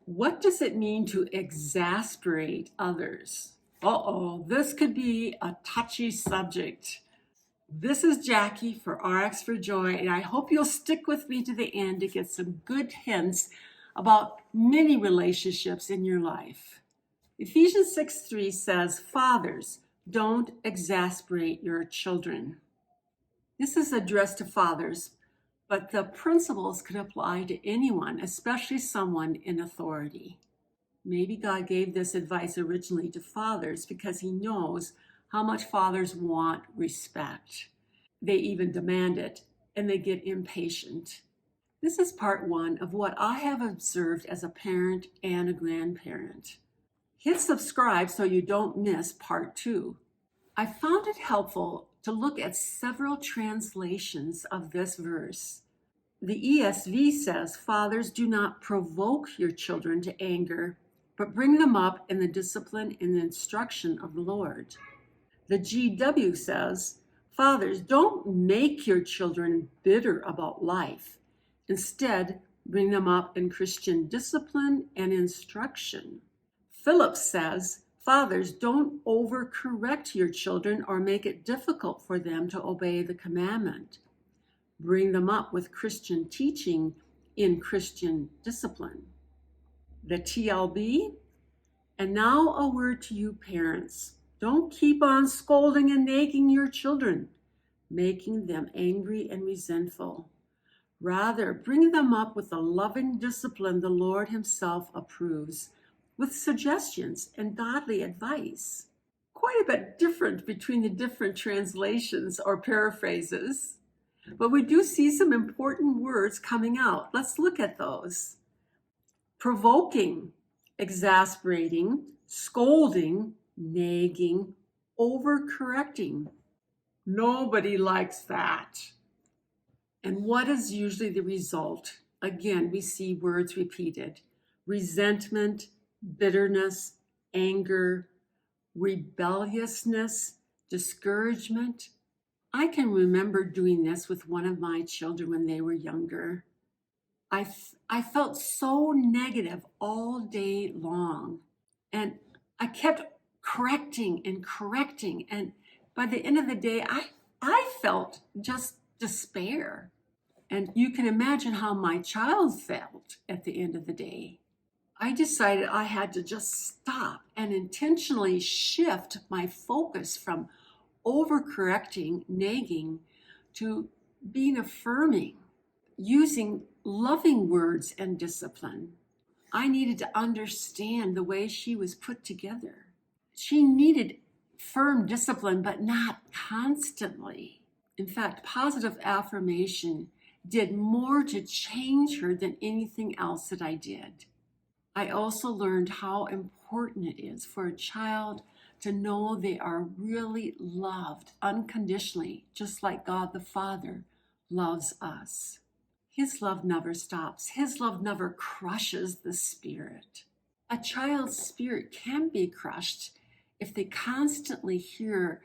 What does it mean to exasperate others? This could be a touchy subject. This is Jackie for RX for Joy, and I hope you'll stick with me to the end to get some good hints about many relationships in your life. Ephesians 6:3 says, "Fathers, don't exasperate your children." This is addressed to fathers, but the principles can apply to anyone, especially someone in authority. Maybe God gave this advice originally to fathers because he knows how much fathers want respect. They even demand it, and they get impatient. This is part one of what I have observed as a parent and a grandparent. Hit subscribe so you don't miss part two. I found it helpful to look at several translations of this verse. The ESV says, "Fathers, do not provoke your children to anger, but bring them up in the discipline and the instruction of the Lord." The GW says, "Fathers, don't make your children bitter about life. Instead, bring them up in Christian discipline and instruction." Phillips says, "Fathers, don't overcorrect your children or make it difficult for them to obey the commandment. Bring them up with Christian teaching in Christian discipline." The TLB, "And now a word to you parents. Don't keep on scolding and nagging your children, making them angry and resentful. Rather, bring them up with the loving discipline the Lord himself approves, with suggestions and godly advice." Quite a bit different between the different translations or paraphrases, but we do see some important words coming out. Let's look at those. Provoking, exasperating, scolding, nagging, overcorrecting. Nobody likes that. And what is usually the result? Again, we see words repeated: resentment, bitterness, anger, rebelliousness, discouragement. I can remember doing this with one of my children when they were younger. I felt so negative all day long, and I kept correcting, and by the end of the day, I felt just despair. And you can imagine how my child felt at the end of the day. I decided I had to just stop and intentionally shift my focus from overcorrecting, nagging, to being affirming, using loving words and discipline. I needed to understand the way she was put together. She needed firm discipline, but not constantly. In fact, positive affirmation did more to change her than anything else that I did. I also learned how important it is for a child to know they are really loved unconditionally, just like God the Father loves us. His love never stops. His love never crushes the spirit. A child's spirit can be crushed if they constantly hear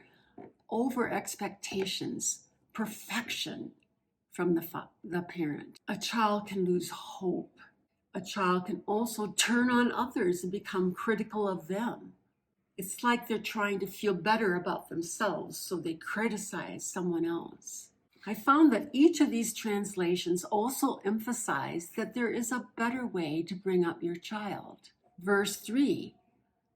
over expectations, perfection from the parent. A child can lose hope. A child can also turn on others and become critical of them. It's like they're trying to feel better about themselves, so they criticize someone else. I found that each of these translations also emphasize that there is a better way to bring up your child. Verse 3,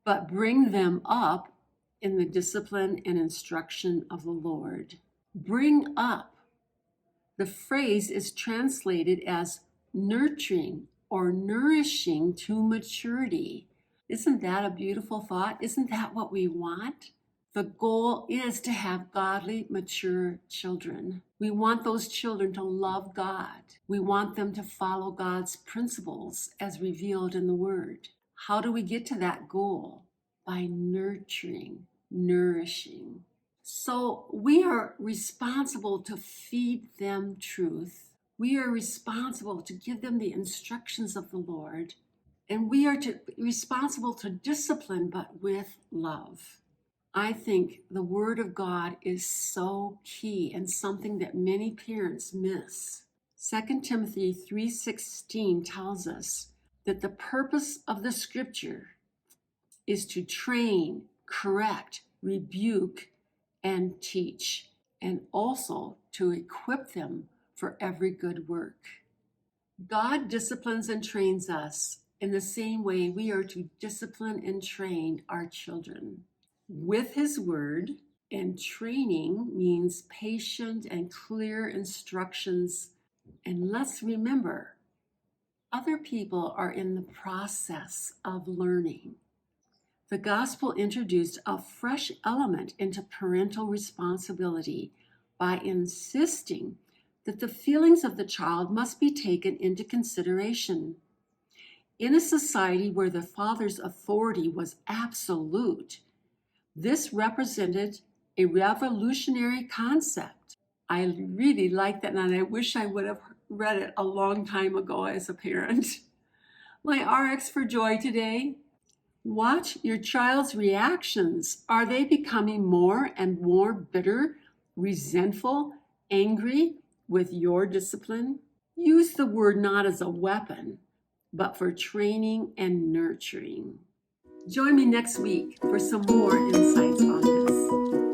"But bring them up in the discipline and instruction of the Lord." Bring up. The phrase is translated as nurturing or nourishing to maturity. Isn't that a beautiful thought? Isn't that what we want? The goal is to have godly, mature children. We want those children to love God. We want them to follow God's principles as revealed in the Word. How do we get to that goal? By nurturing, nourishing. So we are responsible to feed them truth. We are responsible to give them the instructions of the Lord. And we are responsible to discipline, but with love. I think the Word of God is so key and something that many parents miss. 2 Timothy 3:16 tells us, that the purpose of the scripture is to train, correct, rebuke, and teach, and also to equip them for every good work. God disciplines and trains us in the same way we are to discipline and train our children with His word, and training means patient and clear instructions. And let's remember, other people are in the process of learning. The gospel introduced a fresh element into parental responsibility by insisting that the feelings of the child must be taken into consideration. In a society where the father's authority was absolute, this represented a revolutionary concept. I really like that, and I wish I would have read it a long time ago as a parent. My RX for joy today: watch your child's reactions. Are they becoming more and more bitter, resentful, angry with your discipline? Use the word not as a weapon, but for training and nurturing. Join me next week for some more insights on this.